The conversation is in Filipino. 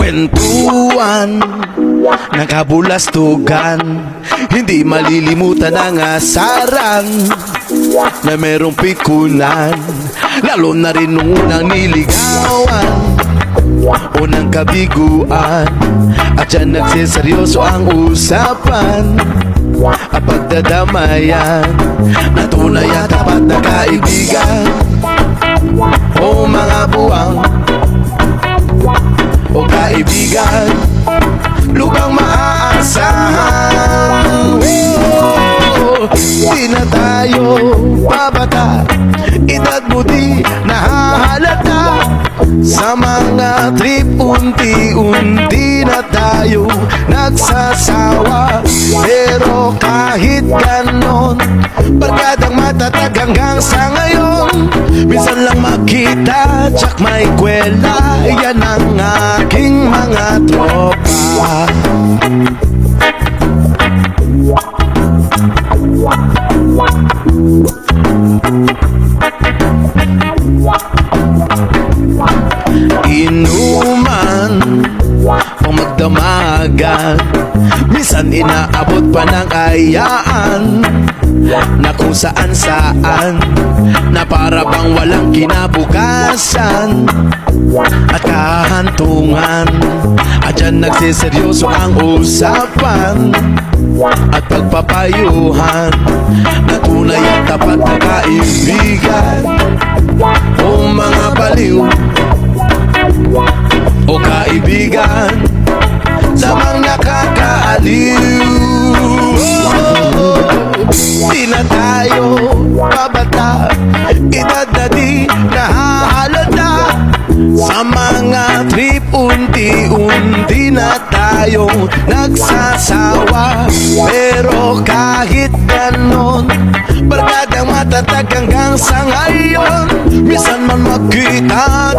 Kwentuhan, nakabulastugan, hindi malilimutan ang asaran na merong pikunan, lalo na rin nung unang niligawan, unang kabiguan, at yan nagsiseryoso ang usapan at pagdadamayan na tunay at tapat na kaibigan. O mga buwang o kaibigan, lubang maaasahan. Di na tayo babata, edad mo di nahahalata. Sa mga trip unti-unti na tayo nagsasawa. Pero kahit ganon, barkadang matatag hanggang sa ngayon. Minsan lang makita, tsak may kwela, yan ang aking mga tropa. Inuman o magdamagan, minsan inaabot pa ng ayaan na kung saan-saan, na para bang walang kinabukasan at kahantungan. At dyan nagsiseryoso ang usapan at pagpapayuhan na tunay at tapat na kaibigan. O mga baliw o kaibigan, lamang nakakaaliw. Di na tayo babata, edad na di nahahalata. Sa mga trip unti-unti na tayong nagsasawa. Pero kahit ganon, barkadang matatag hanggang sa ngayon. Minsan man magkita